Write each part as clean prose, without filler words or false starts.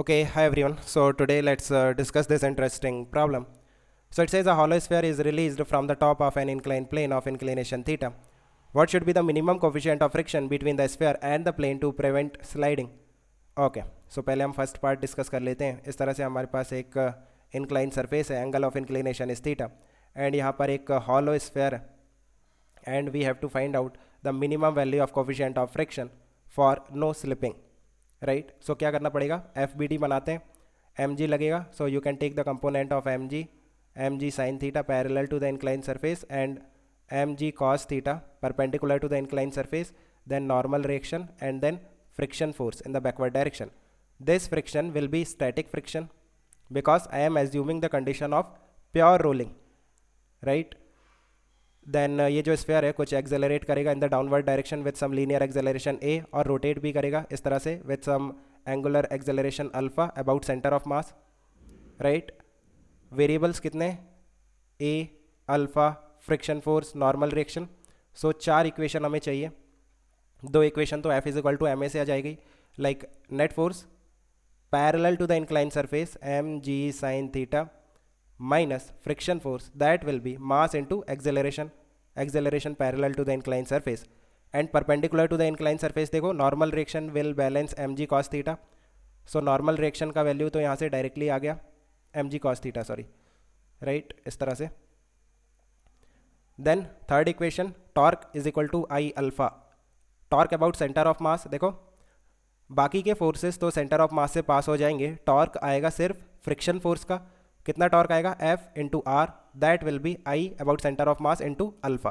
Okay, hi everyone. So today let's discuss this interesting problem. So it says a hollow sphere is released from the top of an inclined plane of inclination theta. What should be the minimum coefficient of friction between the sphere and the plane to prevent sliding? Okay, so पहले हम first part discuss कर लेते हैं. इस तरह से हमारे पास एक इंक्लाइन सरफेस है, angle of inclination is theta, and यहाँ पर एक हॉलो स्फेयर है, and we have to find out the minimum value of coefficient of friction for no slipping. Right, so क्या करना पड़ेगा, एफ बी डी बनाते हैं, एम जी लगेगा. So you can take the component of M G sign theta parallel to the incline surface and M G cos theta perpendicular to the incline surface, then normal reaction and then friction force in the backward direction. This friction will be static friction because I am assuming the condition of pure rolling, right? Then ये जो sphere है कुछ accelerate करेगा in the downward direction with some linear acceleration a, और rotate भी करेगा इस तरह से with some angular acceleration alpha about centre of mass. Right, variables कितने, a, अल्फा, friction force, normal reaction. So चार इक्वेशन हमें चाहिए. दो इक्वेशन तो F is equal to M A से आ जाएगी, like net force parallel to the incline surface M G sign theta minus friction force that will be mass into acceleration parallel to the incline surface and perpendicular to the incline surface. देखो normal reaction will balance M G cos theta. So normal reaction का value तो यहाँ से directly आ गया, M G cos theta, sorry. Right, इस तरह से. Then third equation, torque is equal to I alpha. Torque about centre of mass. देखो बाकी के फोर्सेस तो सेंटर ऑफ मास से पास हो जाएंगे, टॉर्क आएगा सिर्फ फ्रिक्शन फोर्स का. कितना टॉर्क आएगा, F into R, that will be I about centre of mass into alpha.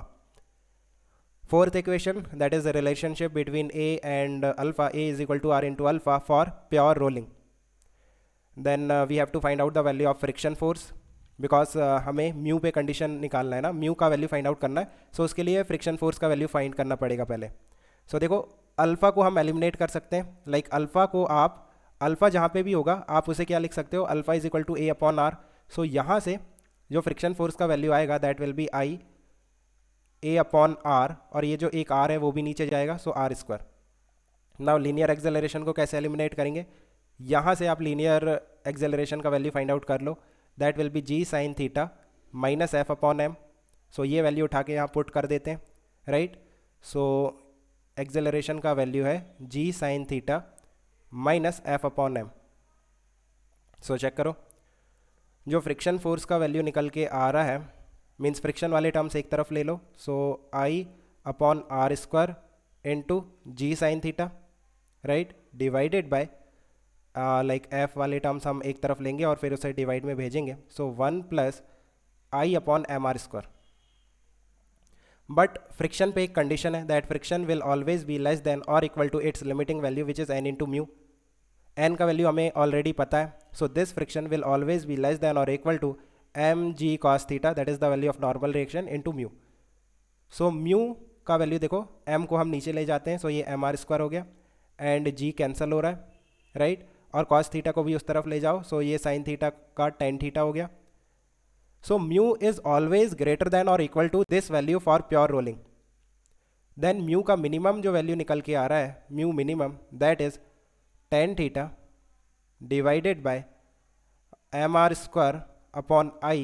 Fourth equation, that is the relationship between A and alpha, A is equal to R into alpha for pure rolling. Then we have to find out the value of friction force because हमें mu पे condition निकालना है ना, mu का value find out करना है. सो उसके लिए फ्रिक्शन फोर्स का वैल्यू फाइंड करना पड़ेगा पहले. सो देखो अल्फ़ा को हम एलिमिनेट कर सकते हैं, लाइक अल्फ़ा को आप, अल्फ़ा जहाँ पे भी होगा आप उसे क्या लिख सकते हो, alpha is equal to A upon R. So यहाँ से जो फ्रिक्शन फोर्स का वैल्यू आएगा that will be I A upon R, और ये जो एक आर है वो भी नीचे जाएगा, so R square. Now linear acceleration को कैसे एलिमिनेट करेंगे, यहाँ से आप लीनियर एक्सेलरेशन का वैल्यू फाइंड आउट कर लो, that will be G sign theta minus F upon M. So ये वैल्यू उठा के यहाँ पुट कर देते हैं. राइट, सो एक्सेलरेशन का वैल्यू है G sign theta minus F upon M. So check करो, जो फ्रिक्शन फोर्स का वैल्यू निकल के आ रहा है, मीन्स फ्रिक्शन वाले टर्म्स एक तरफ ले लो, so I upon R square into G sign theta, right, divided by like F वाले टर्म्स हम एक तरफ लेंगे और फिर उसे डिवाइड में भेजेंगे, so 1 plus I upon M R square. But friction पे एक कंडीशन है, that friction will always be less than और equal to its limiting value which is N into mu. N का वैल्यू हमें ऑलरेडी पता है, so this friction will always be less than और equal to M G cos theta, that is the value of normal reaction into mu. So mu का value देखो, M को हम नीचे ले जाते हैं, सो ये एम आर स्क्वायर हो गया एंड जी कैंसिल हो रहा है, राइट, और कॉस थीटा को भी उस तरफ ले जाओ, सो ये साइन थीटा का टेन थीटा हो गया. So mu is always greater than or equal to this value for pure rolling. Then mu का minimum जो वैल्यू निकल के आ रहा है, mu minimum that is tan theta divided by mr square upon I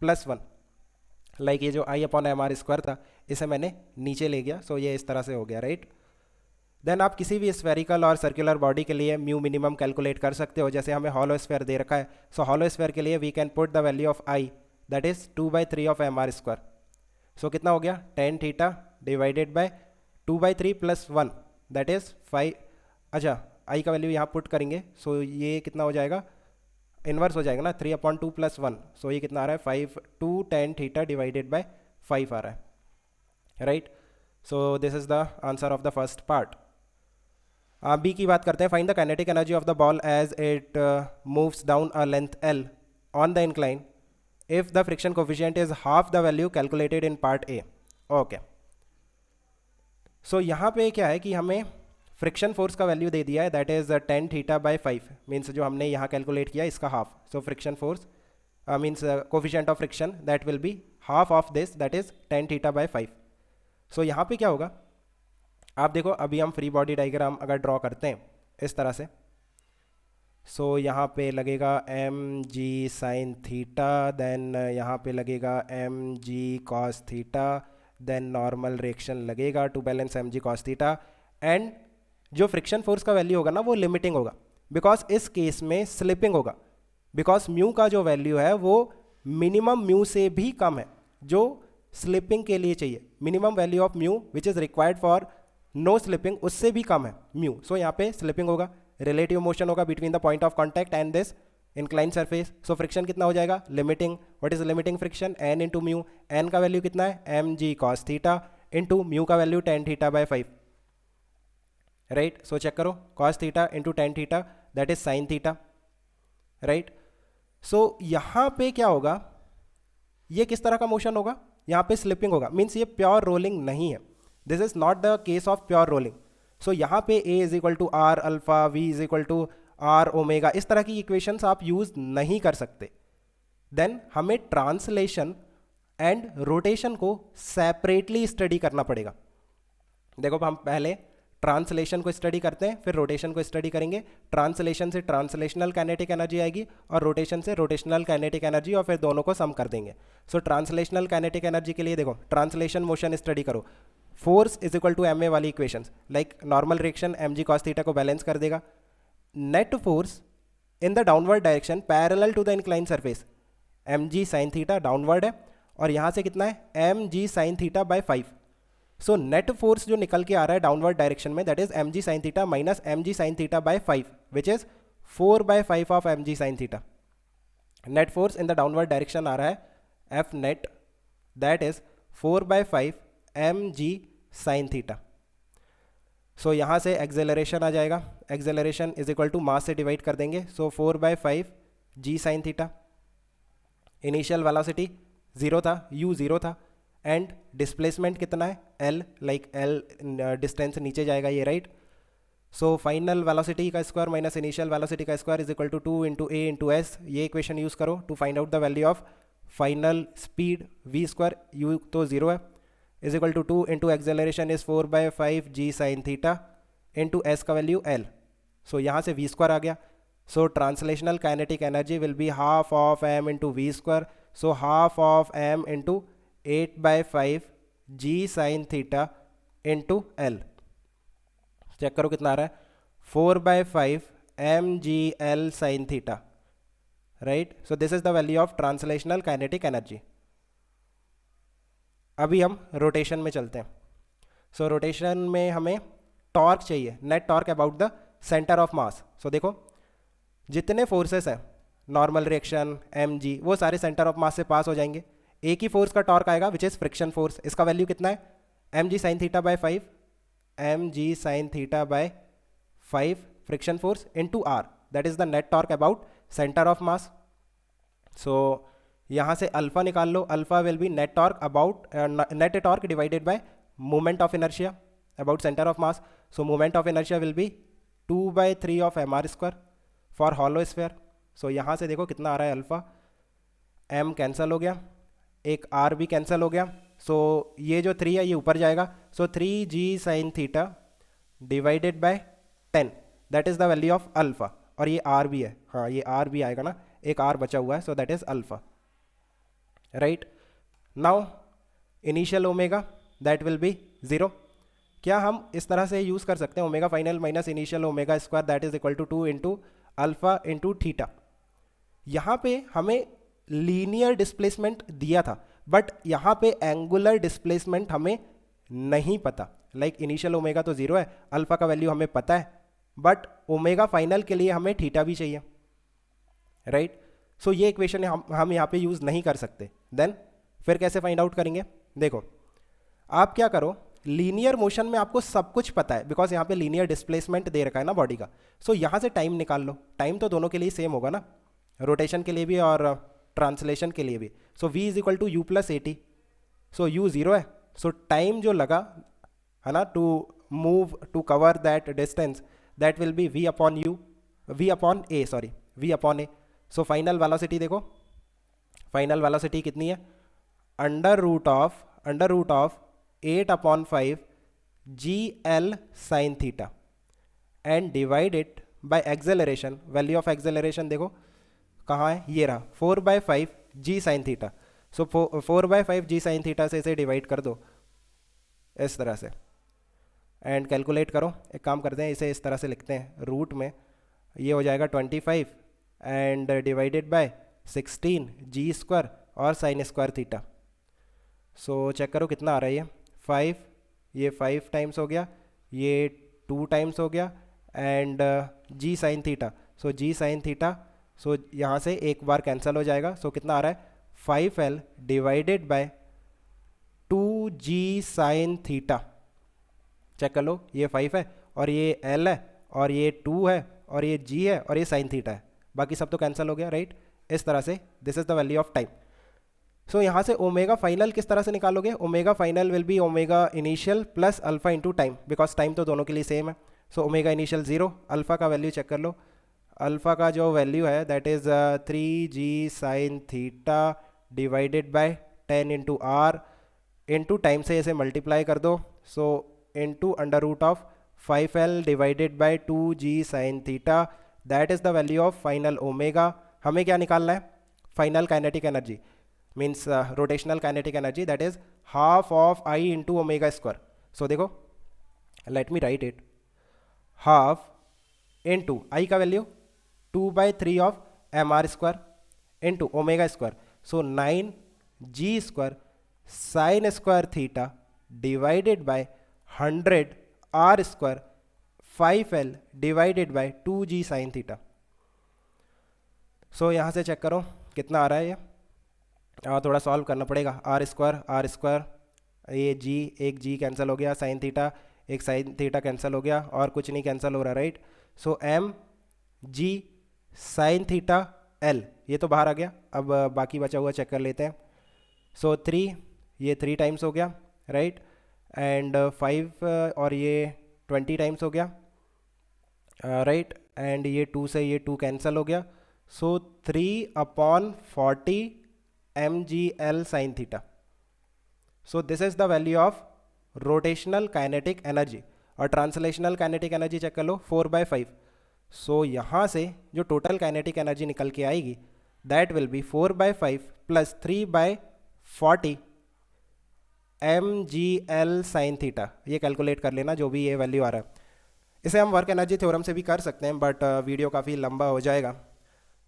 plus 1. Like ये जो I upon M R square था इसे मैंने नीचे ले गया, सो ये इस तरह से हो गया. राइट, देन आप किसी भी स्फेरिकल और सर्कुलर बॉडी के लिए म्यू मिनिमम कैलकुलेट कर सकते हो. जैसे हमें हॉलो स्फेयर दे रखा है, सो हॉलो स्फेयर के लिए we can put the value of I, that is 2/3 of M R square. So कितना हो गया, tan theta divided by 2/3 plus 1, that is 5. अच्छा, आई का वैल्यू यहाँ पुट करेंगे, सो ये कितना हो जाएगा, इन्वर्स हो जाएगा ना, 3/2 प्लस 1. सो ये कितना आ रहा है, 5, 2 tan थीटा डिवाइडेड बाय 5 आ रहा है. Right, so this is the answer of the first part. B की बात करते हैं, find the kinetic energy of the ball as it moves down a length L on the incline if the friction coefficient is half the value calculated in part A. Okay, so यहाँ पे क्या है कि हमें friction force का value दे दिया है, that is tan theta by 5, means जो हमने यहाँ कैलकुलेट किया इसका half. So friction force means coefficient of friction that will be half of this, that is tan theta by 5. So यहाँ पे क्या होगा, आप देखो अभी हम फ्री बॉडी डायग्राम अगर ड्रॉ करते हैं इस तरह से, सो यहाँ पे लगेगा M G sign theta, then यहाँ पे लगेगा M G cos theta, then normal reaction लगेगा to balance M G cos theta, and जो फ्रिक्शन फोर्स का वैल्यू होगा ना वो लिमिटिंग होगा, बिकॉज इस केस में स्लिपिंग होगा, बिकॉज म्यू का जो वैल्यू है वो मिनिमम म्यू से भी कम है जो स्लिपिंग के लिए चाहिए। Minimum value of mu which is required for no slipping उससे भी कम है म्यू, सो यहाँ पे स्लिपिंग होगा, रिलेटिव मोशन होगा between the point of contact and this incline surface. So friction कितना हो जाएगा, limiting, what is limiting friction, N into mu, N का वैल्यू कितना है M G cos theta into mu का value tan theta by 5, right. So check करो, cos theta into tan theta that is sin theta, right. So यहाँ पे क्या होगा, ये किस तरह का मोशन होगा, यहाँ पे स्लिपिंग होगा, मीन्स ये प्योर रोलिंग नहीं है, this is not the case of pure rolling. So यहाँ पे A is equal to R alpha, V is equal to R omega, इस तरह की इक्वेशंस आप यूज नहीं कर सकते। देन हमें ट्रांसलेशन एंड रोटेशन को सेपरेटली स्टडी करना पड़ेगा। देखो हम पहले ट्रांसलेशन को स्टडी करते हैं, फिर रोटेशन को स्टडी करेंगे। ट्रांसलेशन से ट्रांसलेशनल काइनेटिक एनर्जी आएगी और रोटेशन से रोटेशनल काइनेटिक एनर्जी, और फिर दोनों को सम कर देंगे। सो ट्रांसलेशनल काइनेटिक एनर्जी के लिए देखो, ट्रांसलेशन मोशन स्टडी करो, force is equal to M A वाली equations, like normal reaction M G cos theta को बैलेंस कर देगा। Net force in the downward direction parallel to the incline surface, M G sign theta downward है, और यहाँ से कितना है M G sign theta by 5। So net force जो निकल के आ रहा है डाउनवर्ड डायरेक्शन में that is M G sign theta minus M G sign theta by 5 which is 4/5 of M G sign theta. Net force in the downward direction आ रहा है F net that is 4/5 M G sign theta. So यहाँ से acceleration आ जाएगा, acceleration is equal to mass से divide कर देंगे, so 4/5 G sign theta. Initial velocity 0 था, u 0 था, एंड डिस्प्लेसमेंट कितना है l, लाइक l डिस्टेंस नीचे जाएगा ये, राइट। सो फाइनल वेलोसिटी का स्क्वायर माइनस इनिशियल वेलोसिटी का square is equal to 2 into A into S, ये इक्वेशन यूज करो to find out the value of final speed v square, u तो 0 है, is equal to 2 into acceleration is 4/5 G sign theta into S का value l। So यहाँ से v square आ गया, so translational kinetic energy will be half of m into V square, so half of m into 8/5 G sign theta into L. Check करो कितना आ रहा है 4/5 M G L sine theta, right. So this is the value of translational kinetic energy. अभी हम rotation में चलते हैं। सो रोटेशन में हमें टॉर्क चाहिए, net torque about the centre of mass. So देखो जितने फोर्सेस हैं, नॉर्मल रिएक्शन एम जी, वो सारे सेंटर ऑफ मास से पास हो जाएंगे। एक ही फोर्स का टॉर्क आएगा विच इज फ्रिक्शन फोर्स, इसका वैल्यू कितना है M G sign theta by 5, M G sign theta by 5 friction force into R, that is the net torque about centre of mass. So यहाँ से alpha निकाल लो, alpha will be net torque about net torque divided by moment of inertia about centre of mass. So moment of inertia will be 2/3 of M R square for hollow sphere. So यहाँ से देखो कितना आ रहा है alpha, M cancel हो गया, एक आर भी कैंसिल हो गया, सो ये जो 3 है ये ऊपर जाएगा, so 3 G sign theta divided by 10 that is the value of alpha, और ये आर भी है, हाँ ये आर भी आएगा ना, एक आर बचा हुआ है, so that is alpha, right. Now initial omega that will B 0। क्या हम इस तरह से यूज कर सकते हैं omega final minus initial omega square that is equal to 2 into alpha into theta. यहाँ पे हमें लीनियर डिस्प्लेसमेंट दिया था, बट यहाँ पे एंगुलर डिस्प्लेसमेंट हमें नहीं पता, लाइक इनिशियल ओमेगा तो 0 है, अल्फा का वैल्यू हमें पता है, बट ओमेगा फाइनल के लिए हमें थीटा भी चाहिए, राइट। सो ये इक्वेशन हम यहाँ पे यूज नहीं कर सकते। देन फिर कैसे फाइंड आउट करेंगे, देखो आप क्या करो, लीनियर मोशन में आपको सब कुछ पता है बिकॉज यहाँ पे लीनियर डिस्प्लेसमेंट दे रखा है ना बॉडी का। सो यहाँ से टाइम निकाल लो, टाइम तो दोनों के लिए सेम होगा ना, रोटेशन के लिए भी और ट्रांसलेशन के लिए भी। So v is equal to U plus A T, so u 0 है, सो टाइम जो लगा है ना to move to cover that distance that will be v upon U, v upon A, sorry v upon A. So final velocity देखो, final velocity कितनी है under root of 8/5 G L sine theta and divide it by acceleration, value of acceleration देखो कहाँ है, ये रहा 4/5 G sign theta. सो 4/5 G sine theta से इसे डिवाइड कर दो इस तरह से एंड कैलकुलेट करो। एक काम करते हैं, इसे इस तरह से लिखते हैं, रूट में ये हो जाएगा 25 and divided by 16 G square और sin square theta. So check करो कितना आ रहा है ये 5, ये 5 टाइम्स हो गया, ये 2 टाइम्स हो गया and G sign theta. So G sign theta, so यहाँ से एक बार कैंसिल हो जाएगा। सो कितना आ रहा है 5L divided by 2G sign theta. Check कर लो, ये 5 है और ये L है और ये 2 है और ये G है और ये साइन थीटा है, बाकी सब तो कैंसिल हो गया राइट। इस तरह से this is the value of time. So यहाँ से ओमेगा फाइनल किस तरह से निकालोगे, omega final will be omega initial plus alpha into time, because time तो दोनों के लिए सेम है। सो ओमेगा इनिशियल 0, अल्फा का वैल्यू चेक कर लो, अल्फा का जो वैल्यू है that is 3G sin theta divided by 10 into R into time से इसे मल्टीप्लाई कर दो। So into under root of 5L divided by 2G sign theta, that is the value of final omega. हमें क्या निकालना है, final kinetic energy means rotational kinetic energy, that is half of I into omega square. So देखो let me write it, half into I का value 2/3 of mr square into omega square. So 9G square sin square theta divided by 100 R square 5L divided by 2G sign theta. So यहाँ से check करो कितना आ रहा है ये, थोड़ा सॉल्व करना पड़ेगा। आर स्क्वायर ये जी, एक जी कैंसिल हो गया, साइन थीटा एक साइन थीटा कैंसिल हो गया और कुछ नहीं कैंसिल हो रहा right. So M G sign theta L ये तो बाहर आ गया, अब बाकी बचा हुआ चेक कर लेते हैं। सो 3, ये 3 टाइम्स हो गया राइट एंड 5 और ये 20 टाइम्स हो गया राइट एंड ये 2 से ये 2 कैंसिल हो गया। सो 3/40 mgl sign theta. So this is the value of rotational kinetic energy. और ट्रांसलेशनल काइनेटिक एनर्जी चेक कर लो 4/5। सो यहाँ से जो टोटल काइनेटिक एनर्जी निकल के आएगी that will B 4/5 plus 3/40 mgl sine theta. ये कैलकुलेट कर लेना जो भी ये वैल्यू आ रहा है। इसे हम वर्क एनर्जी थ्योरम से भी कर सकते हैं बट वीडियो काफ़ी लंबा हो जाएगा।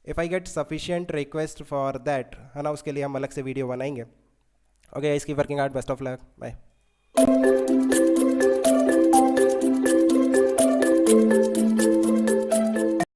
If I get sufficient request for that है ना, उसके लिए हम अलग से वीडियो बनाएंगे। ओके, इसकी working out, best of luck, bye.